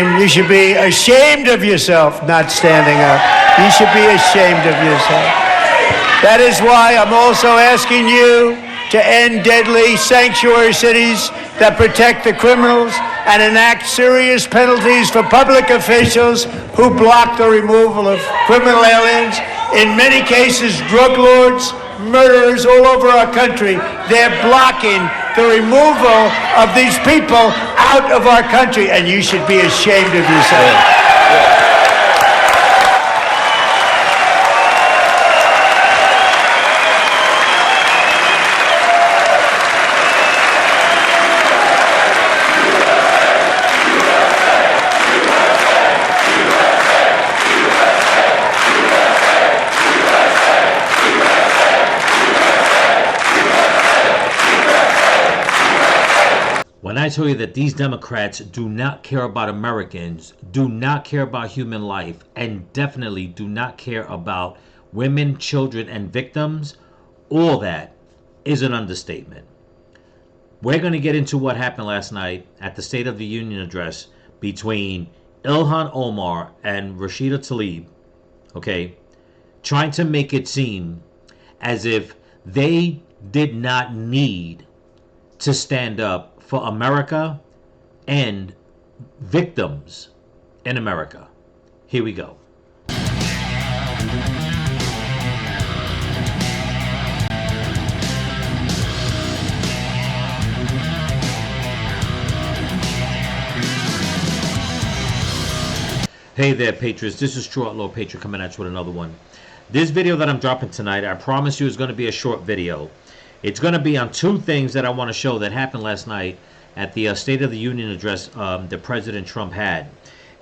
You should be ashamed of yourself not standing up. You should be ashamed of yourself. That is why I'm also asking you to end deadly sanctuary cities that protect the criminals and enact serious penalties for public officials who block the removal of criminal aliens. In many cases, drug lords, murderers all over our country, they're blocking the removal of these people out of our country, and you should be ashamed of yourself. When I tell you that these Democrats do not care about Americans, do not care about human life, and definitely do not care about women, children, and victims, all that is an understatement. We're going to get into what happened last night at the State of the Union address between Ilhan Omar and Rashida Tlaib, okay, trying to make it seem as if they did not need to stand up for America and victims in America. Here we go. Hey there, Patriots. This is True Outlaw Patriot coming at you with another one. This video that I'm dropping tonight, I promise you, is going to be a short video. It's going to be on two things that I want to show that happened last night at the State of the Union address that President Trump had.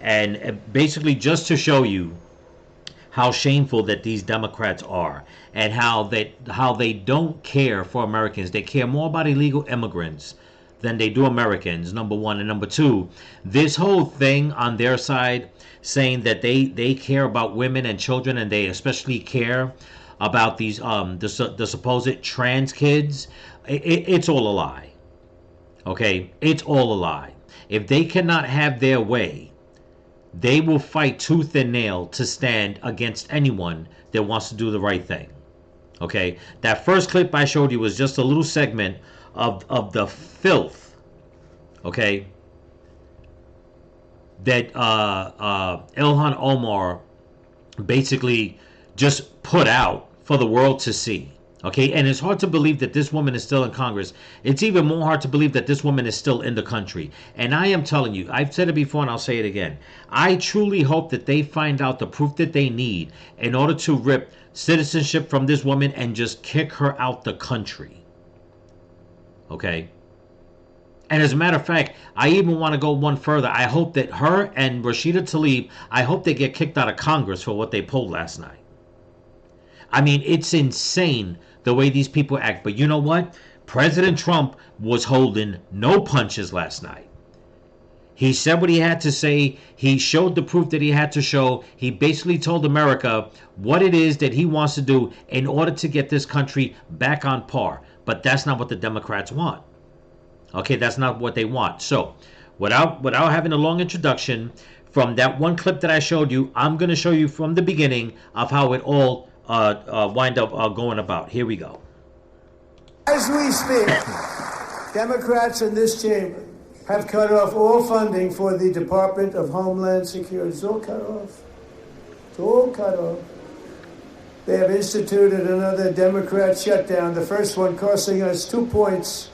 And basically just to show you how shameful that these Democrats are and how they don't care for Americans. They care more about illegal immigrants than they do Americans, number one. And number two, this whole thing on their side saying that they care about women and children, and they especially care about these the supposed trans kids, it's all a lie. Okay, it's all a lie. If they cannot have their way, they will fight tooth and nail to stand against anyone that wants to do the right thing. Okay, that first clip I showed you was just a little segment of the filth, okay, that Ilhan Omar basically just put out for the world to see. Okay, and it's hard to believe that this woman is still in Congress. It's even more hard to believe that this woman is still in the country. And I am telling you, I've said it before and I'll say it again. I truly hope that they find out the proof that they need in order to rip citizenship from this woman and just kick her out the country. Okay? And as a matter of fact, I even want to go one further. I hope that her and Rashida Tlaib, I hope they get kicked out of Congress for what they pulled last night. I mean, it's insane the way these people act. But you know what? President Trump was holding no punches last night. He said what he had to say. He showed the proof that he had to show. He basically told America what it is that he wants to do in order to get this country back on par. But that's not what the Democrats want. Okay, that's not what they want. So, without having a long introduction, from that one clip that I showed you, I'm going to show you from the beginning of how it all wind up going about. Here we go. As we speak, Democrats in this chamber have cut off all funding for the Department of Homeland Security. It's all cut off. It's all cut off. They have instituted another Democrat shutdown, the first one costing us 2 points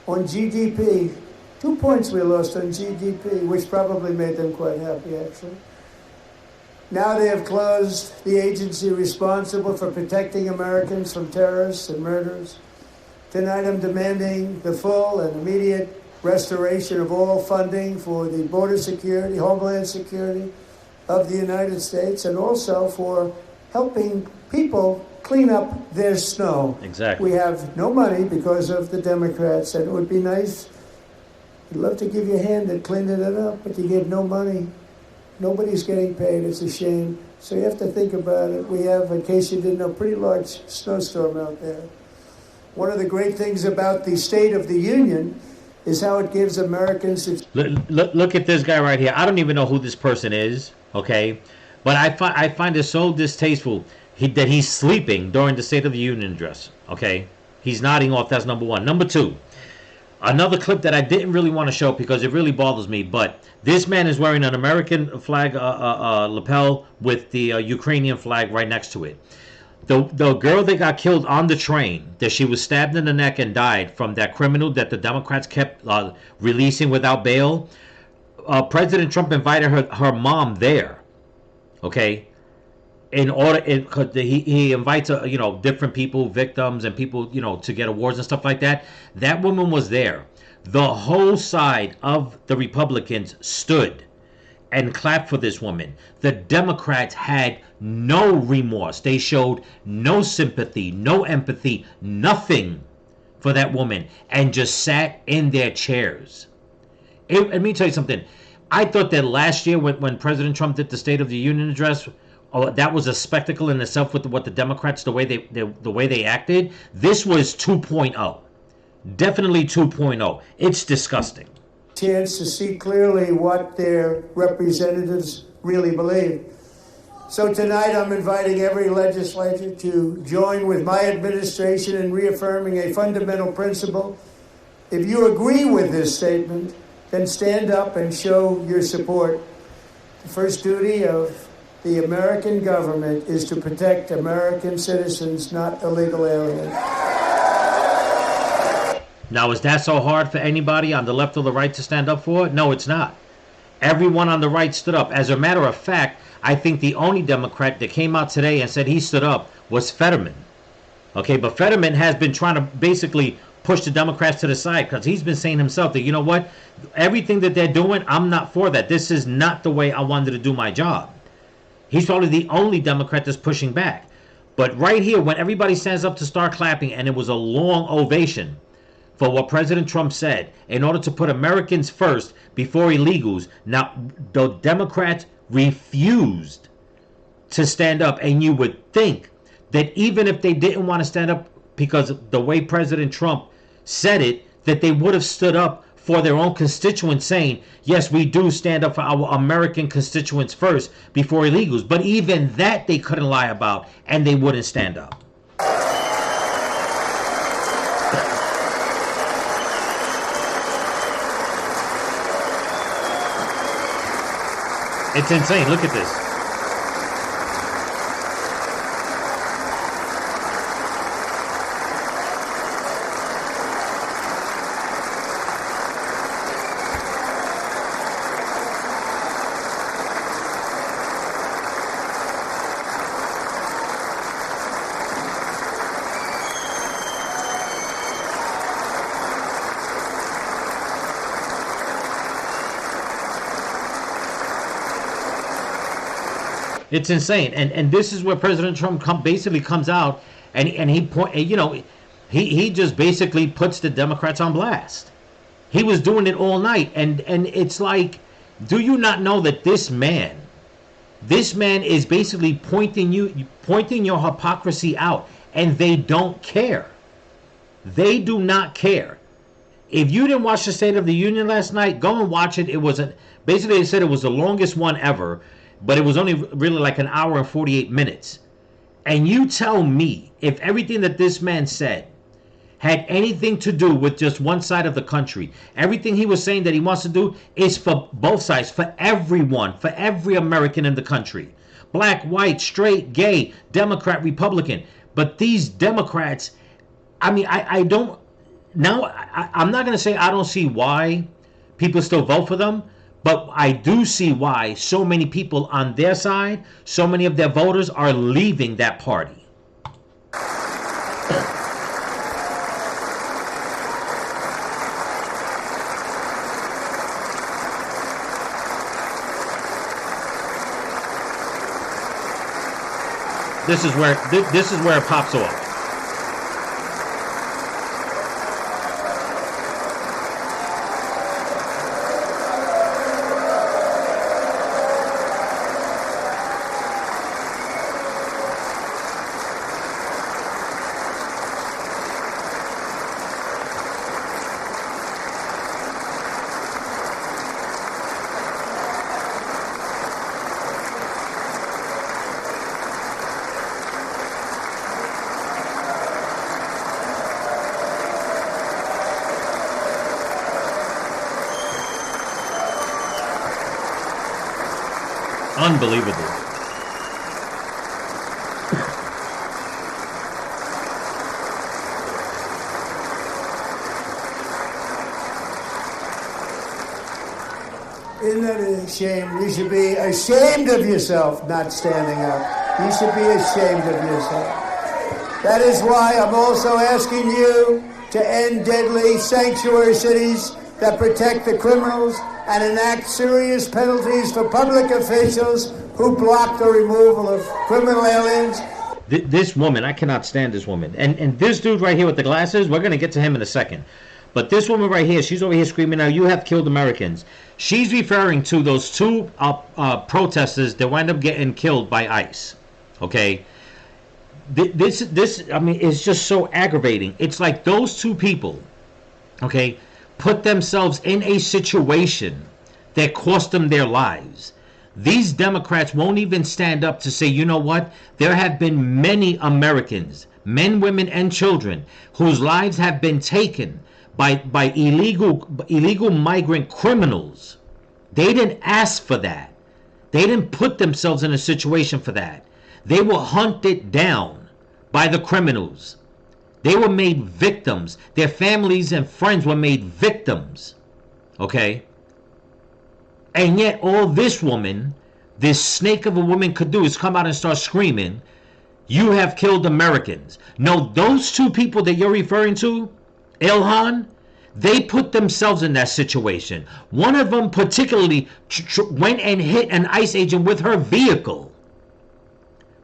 on GDP. 2 points we lost on GDP, which probably made them quite happy, actually. Now they have closed the agency responsible for protecting Americans from terrorists and murderers. Tonight I'm demanding the full and immediate restoration of all funding for the border security, homeland security of the United States, and also for helping people clean up their snow. Exactly. We have no money because of the Democrats, and it would be nice. I'd love to give you a hand at cleaning it up, but you gave no money. Nobody's getting paid. It's a shame. So you have to think about it. We have, in case you didn't know, a pretty large snowstorm out there. One of the great things about the State of the Union is how it gives Americans. Look at this guy right here. I don't even know who this person is, okay? But I find it so distasteful that he's sleeping during the State of the Union address, okay? He's nodding off. That's number one. Number two, another clip that I didn't really want to show because it really bothers me, but this man is wearing an American flag lapel with the Ukrainian flag right next to it. The girl that got killed on the train, that she was stabbed in the neck and died from that criminal that the Democrats kept releasing without bail, President Trump invited her mom there, okay? In order, he invites different people, victims, and people to get awards and stuff like that. That woman was there. The whole side of the Republicans stood and clapped for this woman. The Democrats had no remorse. They showed no sympathy, no empathy, nothing for that woman, and just sat in their chairs. Let me tell you something. I thought that last year when President Trump did the State of the Union address, that was a spectacle in itself with what the Democrats, the way they acted. This was 2.0. Definitely 2.0. It's disgusting. Chance to see clearly what their representatives really believe. So tonight I'm inviting every legislator to join with my administration in reaffirming a fundamental principle. If you agree with this statement, then stand up and show your support. The first duty of the American government is to protect American citizens, not illegal aliens. Now, is that so hard for anybody on the left or the right to stand up for? No, it's not. Everyone on the right stood up. As a matter of fact, I think the only Democrat that came out today and said he stood up was Fetterman. Okay, but Fetterman has been trying to basically push the Democrats to the side because he's been saying himself that, you know what, everything that they're doing, I'm not for that. This is not the way I wanted to do my job. He's probably the only Democrat that's pushing back. But right here, when everybody stands up to start clapping, and it was a long ovation for what President Trump said, in order to put Americans first before illegals. Now, the Democrats refused to stand up, and you would think that even if they didn't want to stand up because of the way President Trump said it, that they would have stood up for their own constituents, saying, yes, we do stand up for our American constituents first before illegals. But even that they couldn't lie about, and they wouldn't stand up. It's insane. Look at this. It's insane, and this is where President Trump basically comes out and he just basically puts the Democrats on blast. He was doing it all night, and it's like, do you not know that this man is basically pointing your hypocrisy out, and they don't care. They do not care. If you didn't watch the State of the Union last night, go and watch it. It was basically they said it was the longest one ever. But it was only really like an hour and 48 minutes. And you tell me if everything that this man said had anything to do with just one side of the country, everything he was saying that he wants to do is for both sides, for everyone, for every American in the country. Black, white, straight, gay, Democrat, Republican. But these Democrats, I mean, I'm not going to say I don't see why people still vote for them. But I do see why so many people on their side, so many of their voters are leaving that party. This is where it pops off. Unbelievable. Isn't that a shame? You should be ashamed of yourself not standing up. You should be ashamed of yourself. That is why I'm also asking you to end deadly sanctuary cities that protect the criminals and enact serious penalties for public officials who block the removal of criminal aliens. This woman, I cannot stand this woman. And this dude right here with the glasses, we're going to get to him in a second. But this woman right here, she's over here screaming out, "You have killed Americans." She's referring to those two protesters that wind up getting killed by ICE. Okay? This, I mean, it's just so aggravating. It's like those two people, okay, put themselves in a situation that cost them their lives. These Democrats won't even stand up to say, you know what? There have been many Americans, men, women, and children, whose lives have been taken by illegal migrant criminals. They didn't ask for that. They didn't put themselves in a situation for that. They were hunted down by the criminals. They were made victims. Their families and friends were made victims. Okay? And yet all this woman, this snake of a woman could do is come out and start screaming, "You have killed Americans." No, those two people that you're referring to, Ilhan, they put themselves in that situation. One of them particularly went and hit an ICE agent with her vehicle.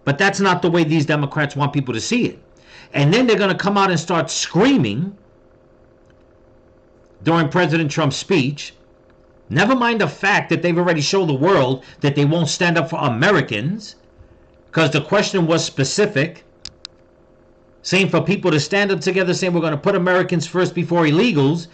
But that's not the way these Democrats want people to see it. And then they're going to come out and start screaming during President Trump's speech. Never mind the fact that they've already shown the world that they won't stand up for Americans, because the question was specific, saying for people to stand up together, saying we're going to put Americans first before illegals,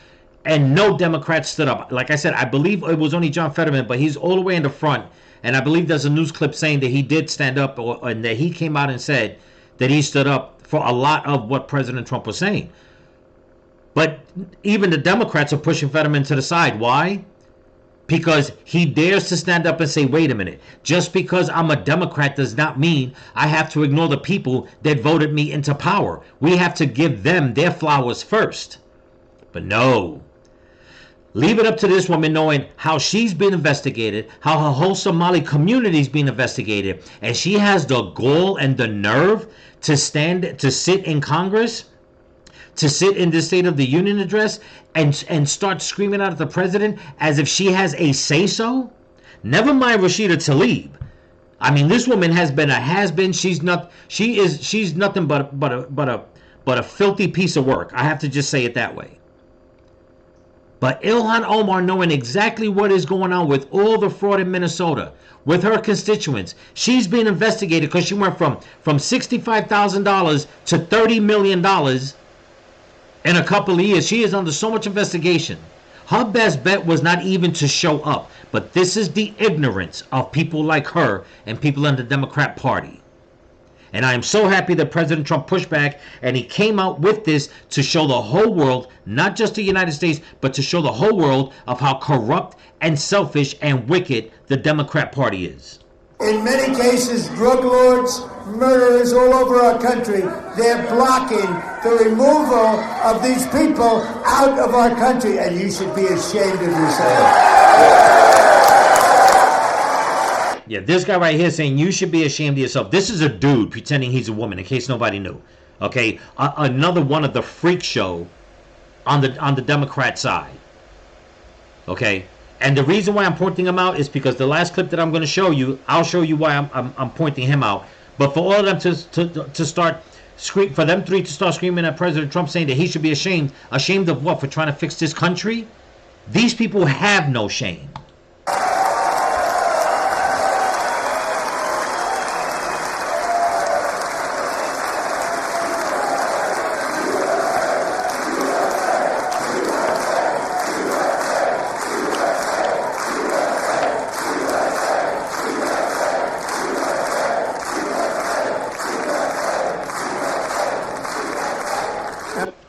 and no Democrats stood up. Like I said, I believe it was only John Fetterman, but he's all the way in the front, and I believe there's a news clip saying that he did stand up, and that he came out and said that he stood up for a lot of what President Trump was saying. But even the Democrats are pushing Fetterman to the side. Why? Because he dares to stand up and say, wait a minute, just because I'm a Democrat does not mean I have to ignore the people that voted me into power. We have to give them their flowers first. But no. Leave it up to this woman, knowing how she's been investigated, how her whole Somali community's been investigated, and she has the gall and the nerve to sit in Congress, to sit in the State of the Union address and start screaming out at the president as if she has a say-so. Never mind Rashida Tlaib. I mean, this woman has been a has-been. She's nothing but a filthy piece of work. I have to just say it that way. But Ilhan Omar, knowing exactly what is going on with all the fraud in Minnesota, with her constituents, she's being investigated because she went from $65,000 to $30 million in a couple of years. She is under so much investigation. Her best bet was not even to show up. But this is the ignorance of people like her and people in the Democrat Party. And I am so happy that President Trump pushed back and he came out with this to show the whole world, not just the United States, but to show the whole world of how corrupt and selfish and wicked the Democrat Party is. In many cases, drug lords, murderers all over our country, they're blocking the removal of these people out of our country, and you should be ashamed of yourself. Yeah, this guy right here saying you should be ashamed of yourself. This is a dude pretending he's a woman, in case nobody knew. Okay, another one of the freak show on the Democrat side. Okay, and the reason why I'm pointing him out is because the last clip that I'm going to show you, I'll show you why I'm pointing him out. But for all of them to start for them three to start screaming at President Trump, saying that he should be ashamed of what? For trying to fix this country? These people have no shame.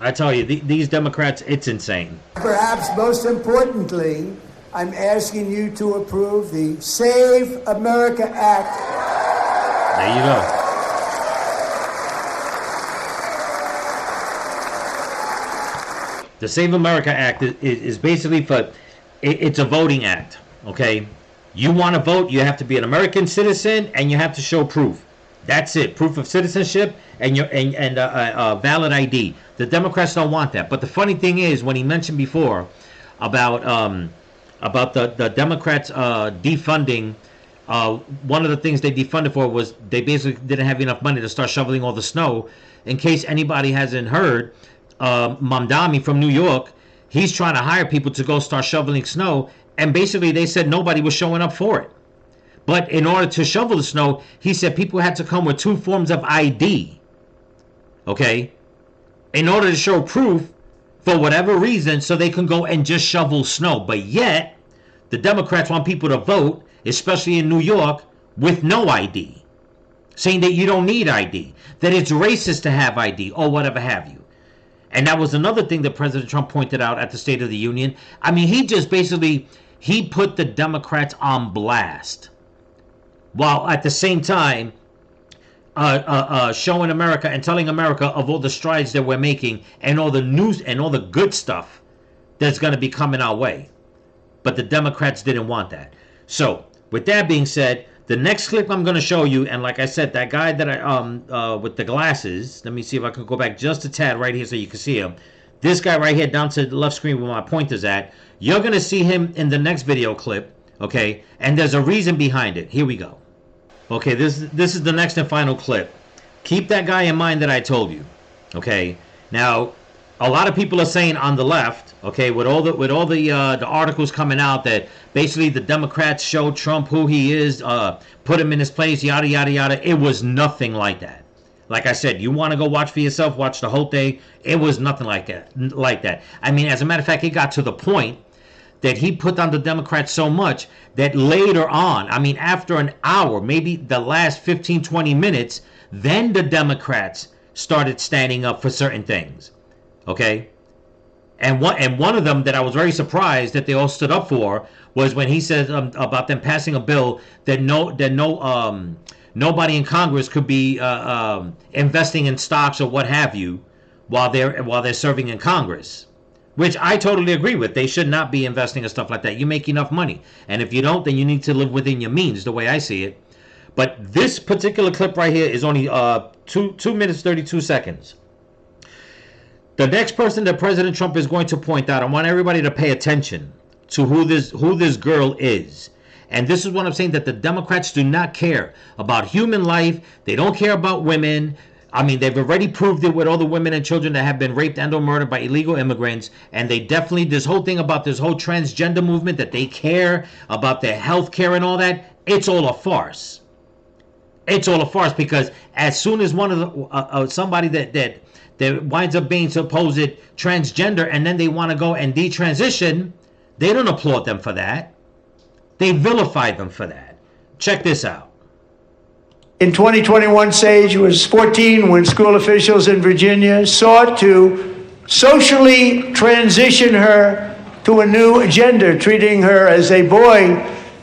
I tell you, these Democrats, it's insane. Perhaps most importantly, I'm asking you to approve the Save America Act. There you go. The Save America Act is basically it's a voting act, okay? You want to vote, you have to be an American citizen, and you have to show proof. That's it, proof of citizenship and valid ID. The Democrats don't want that. But the funny thing is, when he mentioned before about the Democrats defunding, one of the things they defunded for was they basically didn't have enough money to start shoveling all the snow. In case anybody hasn't heard, Mamdani from New York, he's trying to hire people to go start shoveling snow, and basically they said nobody was showing up for it. But in order to shovel the snow, he said people had to come with 2 forms of ID, okay, in order to show proof for whatever reason, so they can go and just shovel snow. But yet the Democrats want people to vote, especially in New York, with no ID, saying that you don't need ID, that it's racist to have ID, or whatever have you. And that was another thing that President Trump pointed out at the State of the Union. I mean, he just basically, he put the Democrats on blast, while at the same time showing America and telling America of all the strides that we're making and all the news and all the good stuff that's going to be coming our way. But the Democrats didn't want that. So with that being said, the next clip I'm going to show you, and like I said, that guy that I with the glasses, let me see if I can go back just a tad right here so you can see him. This guy right here down to the left screen where my pointer's at, you're going to see him in the next video clip, okay? And there's a reason behind it. Here we go. Okay, this is the next and final clip. Keep that guy in mind that I told you, okay? Now, a lot of people are saying on the left, okay, with all the articles coming out that basically the Democrats showed Trump who he is, put him in his place, yada yada yada. It was nothing like that. Like I said, you want to go watch for yourself, watch the whole thing. It was nothing like that. I mean, as a matter of fact, it got to the point that he put on the Democrats so much that later on, I mean, after an hour, maybe the last 15, 20 minutes, then the Democrats started standing up for certain things. Okay, and one of them that I was very surprised that they all stood up for was when he said about them passing a bill that nobody in Congress could be investing in stocks or what have you while they're serving in Congress, which I totally agree with. They should not be investing in stuff like that. You make enough money, and if you don't, then you need to live within your means, the way I see it. But this particular clip right here is only 2 minutes 32 seconds. The next person that President Trump is going to point out, I want everybody to pay attention to who this girl is. And this is what I'm saying, that the Democrats do not care about human life. They don't care about women. I mean, they've already proved it with all the women and children that have been raped and or murdered by illegal immigrants. And they definitely, this whole thing about this whole transgender movement, that they care about their health care and all that, it's all a farce. It's all a farce, because as soon as one of the somebody that winds up being supposed transgender, and then they want to go and detransition, they don't applaud them for that. They vilify them for that. Check this out. In 2021, Sage was 14 when school officials in Virginia sought to socially transition her to a new gender, treating her as a boy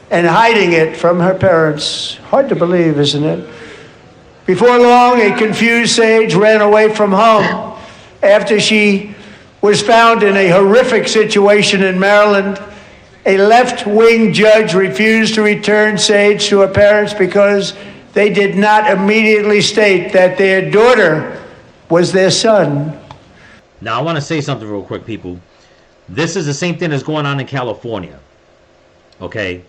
and hiding it from her parents. Hard to believe, isn't it? Before long, a confused Sage ran away from home after she was found in a horrific situation in Maryland. A left-wing judge refused to return Sage to her parents because they did not immediately state that their daughter was their son. Now, I want to say something real quick, people. This is the same thing that's going on in California, okay?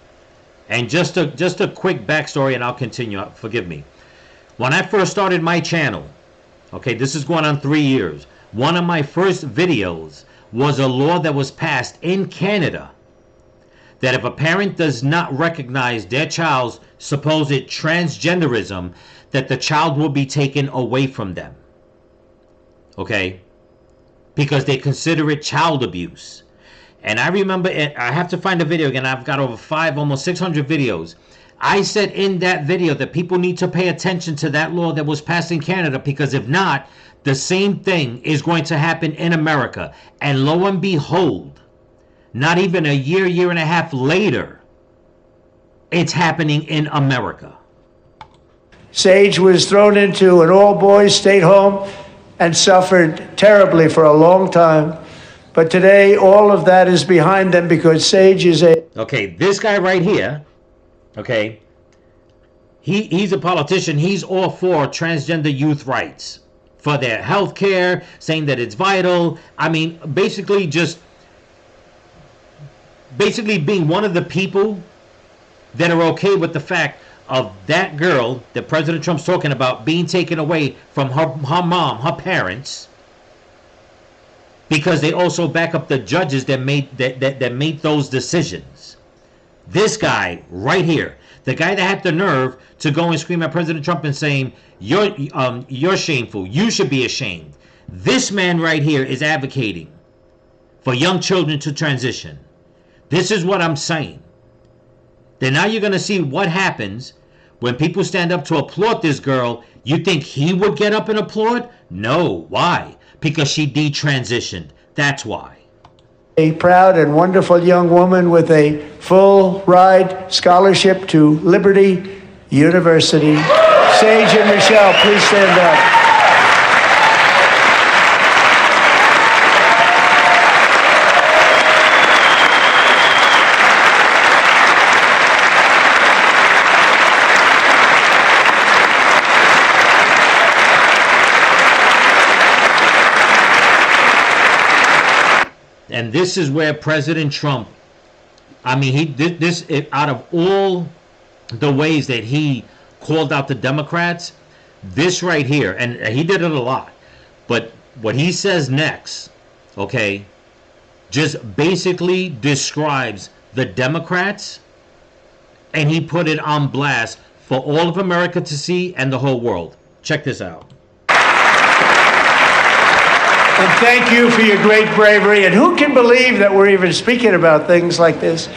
And just a quick backstory, and I'll continue. Forgive me. When I first started my channel, okay, this is going on 3 years, one of my first videos was a law that was passed in Canada that if a parent does not recognize their child's supposed transgenderism, that the child will be taken away from them. Okay? Because they consider it child abuse. And I remember, I have to find the video again, I've got over almost 600 videos. I said in that video that people need to pay attention to that law that was passed in Canada, because if not, the same thing is going to happen in America. And lo and behold, not even a year, year and a half later, it's happening in America. Sage was thrown into an all-boys state home and suffered terribly for a long time. But today, all of that is behind them because Sage is a... Okay, this guy right here, okay, he's a politician. He's all for transgender youth rights, for their health care, saying that it's vital. I mean, basically being one of the people that are okay with the fact of that girl that President Trump's talking about being taken away from her mom, her parents, because they also back up the judges that made those decisions. This guy right here, the guy that had the nerve to go and scream at President Trump and saying, you're shameful, you should be ashamed. This man right here is advocating for young children to transition. This is what I'm saying. Then now you're going to see what happens when people stand up to applaud this girl. You think he would get up and applaud? No. Why? Because she detransitioned. That's why. A proud and wonderful young woman with a full ride scholarship to Liberty University. Sage and Michelle, please stand up. And this is where President Trump, I mean, out of all the ways that he called out the Democrats, this right here, and he did it a lot, but what he says next, okay, just basically describes the Democrats, and he put it on blast for all of America to see and the whole world. Check this out. And thank you for your great bravery. And who can believe that we're even speaking about things like this?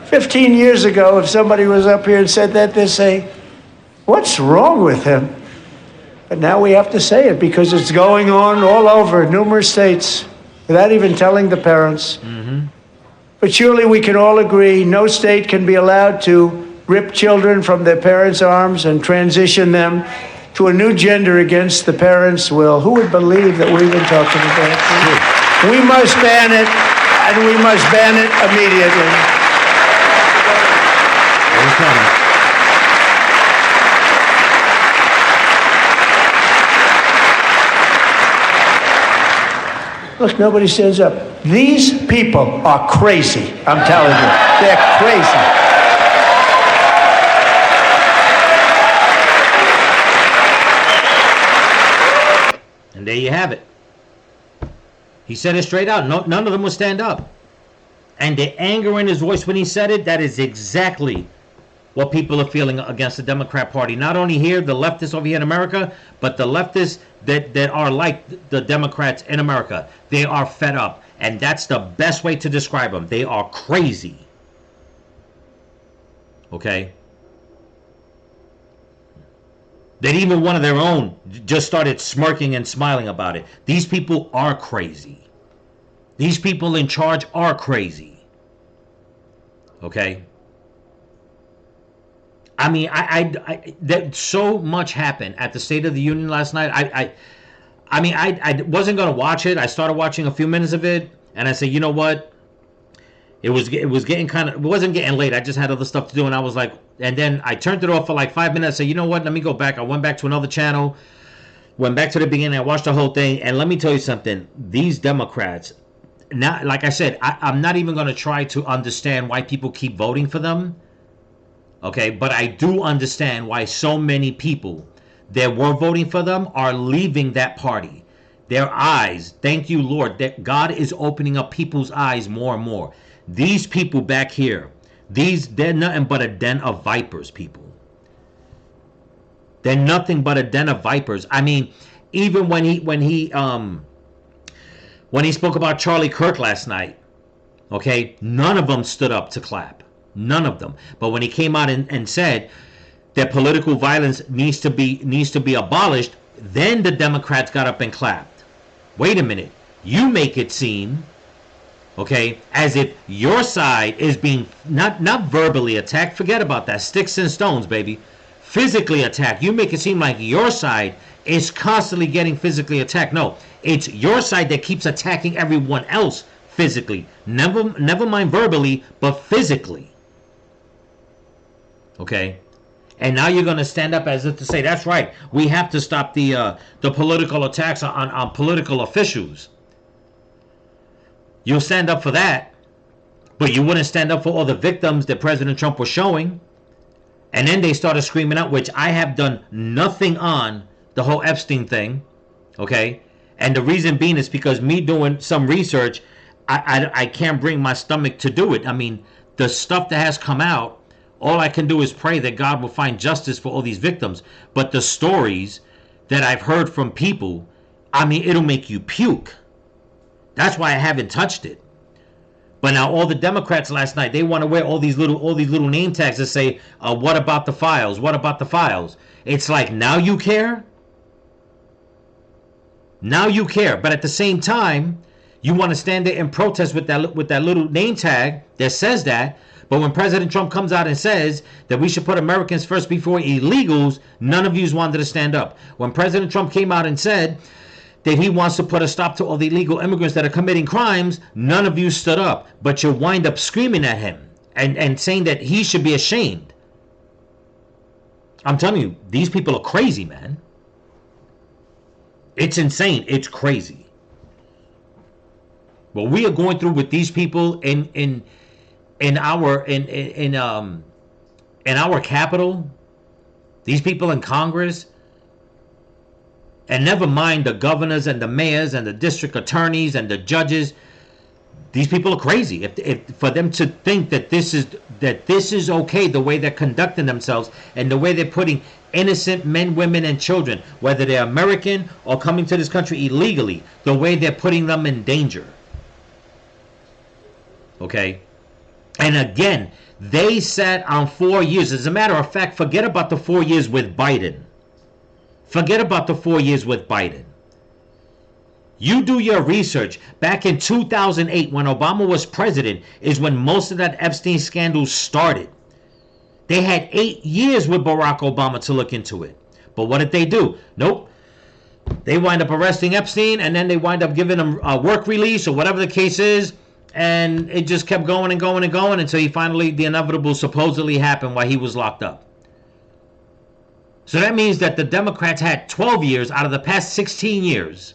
15 years ago, if somebody was up here and said that, they'd say, what's wrong with him? But now we have to say it because it's going on all over numerous states without even telling the parents. Mm-hmm. But surely we can all agree no state can be allowed to rip children from their parents' arms and transition them to a new gender against the parents' will. Who would believe that we've been talking about this? We must ban it, and we must ban it immediately. Look, nobody stands up. These people are crazy, I'm telling you. They're crazy. And there you have it. He said it straight out. No, none of them will stand up. And the anger in his voice when he said it, that is exactly what people are feeling against the Democrat Party. Not only here, the leftists over here in America, but the leftists that are like the Democrats in America. They are fed up. And that's the best way to describe them. They are crazy. Okay? That even one of their own just started smirking and smiling about it. These people are crazy. These people in charge are crazy. Okay? I mean, that so much happened at the State of the Union last night. I wasn't going to watch it. I started watching a few minutes of it, and I said, you know what? It was getting kind of, it wasn't getting late. I just had other stuff to do, and I was like, and then I turned it off for like 5 minutes. I said, you know what? Let me go back. I went back to another channel, went back to the beginning. I watched the whole thing, and let me tell you something. These Democrats, now, like I said, I'm not even going to try to understand why people keep voting for them. Okay, but I do understand why so many people that were voting for them are leaving that party. Their eyes, thank you, Lord, that God is opening up people's eyes more and more. These people back here, they're nothing but a den of vipers, people. They're nothing but a den of vipers. I mean, even when he spoke about Charlie Kirk last night, okay, none of them stood up to clap. None of them. But when he came out and said that political violence needs to be abolished, then the Democrats got up and clapped. Wait a minute. You make it seem Okay, as if your side is being not verbally attacked. Forget about that. Sticks and stones, baby. Physically attacked. You make it seem like your side is constantly getting physically attacked. No, it's your side that keeps attacking everyone else physically. Never mind verbally, but physically. Okay, and now you're going to stand up as if to say, that's right, we have to stop the political attacks on political officials. You'll stand up for that, but you wouldn't stand up for all the victims that President Trump was showing. And then they started screaming out, which I have done nothing on the whole Epstein thing, okay? And the reason being is because me doing some research, I can't bring my stomach to do it. I mean, the stuff that has come out, all I can do is pray that God will find justice for all these victims. But the stories that I've heard from people, I mean, it'll make you puke. That's why I haven't touched it. But now all the Democrats last night, they want to wear all these little name tags that say, what about the files? What about the files? It's like, now you care? Now you care. But at the same time, you want to stand there and protest with that little name tag that says that. But when President Trump comes out and says that we should put Americans first before illegals, none of you wanted to stand up. When President Trump came out and said that he wants to put a stop to all the illegal immigrants that are committing crimes, none of you stood up. But you wind up screaming at him and saying that he should be ashamed. I'm telling you, these people are crazy, man. It's insane. It's crazy. What we are going through with these people in our capital, these people in Congress, and never mind the governors and the mayors and the district attorneys and the judges. These people are crazy. If for them to think that this is okay, the way they're conducting themselves and the way they're putting innocent men, women, and children, whether they're American or coming to this country illegally, the way they're putting them in danger. Okay? And again, they sat on 4 years. As a matter of fact, forget about the 4 years with Biden. Forget about the 4 years with Biden. You do your research. Back in 2008, when Obama was president, is when most of that Epstein scandal started. They had 8 years with Barack Obama to look into it. But what did they do? Nope. They wind up arresting Epstein, and then they wind up giving him a work release or whatever the case is. And it just kept going and going and going until the inevitable supposedly happened while he was locked up. So that means that the Democrats had 12 years out of the past 16 years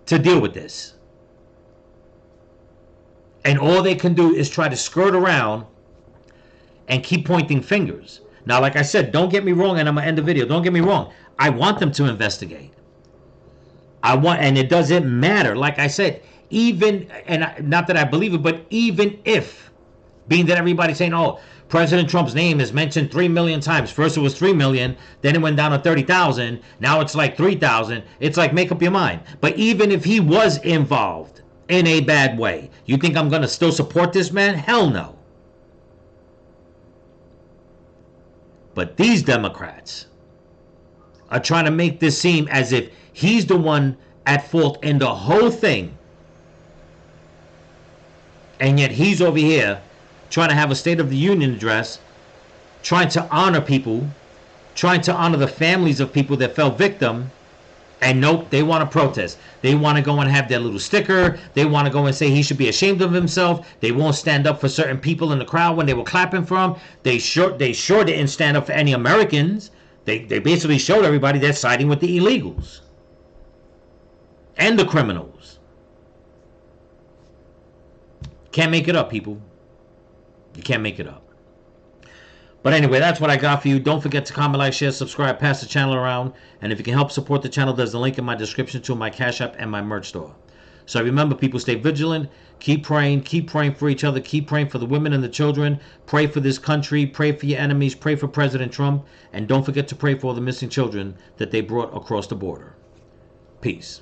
to deal with this. And all they can do is try to skirt around and keep pointing fingers. Now, like I said, don't get me wrong, and I'm going to end the video. Don't get me wrong. I want them to investigate. And it doesn't matter. Like I said, even, and not that I believe it, but even if, being that everybody's saying, oh, President Trump's name is mentioned 3 million times. First it was 3 million, then it went down to 30,000. Now it's like 3,000. It's like, make up your mind. But even if he was involved in a bad way, you think I'm going to still support this man? Hell no. But these Democrats are trying to make this seem as if he's the one at fault in the whole thing. And yet he's over here trying to have a State of the Union address, trying to honor people, trying to honor the families of people that fell victim. And nope, they want to protest. They want to go and have their little sticker. They want to go and say he should be ashamed of himself. They won't stand up for certain people in the crowd when they were clapping for him. They sure didn't stand up for any Americans. They basically showed everybody they're siding with the illegals and the criminals. Can't make it up, people. You can't make it up. But anyway, that's what I got for you. Don't forget to comment, like, share, subscribe, pass the channel around. And if you can help support the channel, there's a link in my description to my Cash App and my merch store. So remember, people, stay vigilant. Keep praying for each other. Keep praying for the women and the children. Pray for this country. Pray for your enemies. Pray for President Trump. And don't forget to pray for all the missing children that they brought across the border. Peace.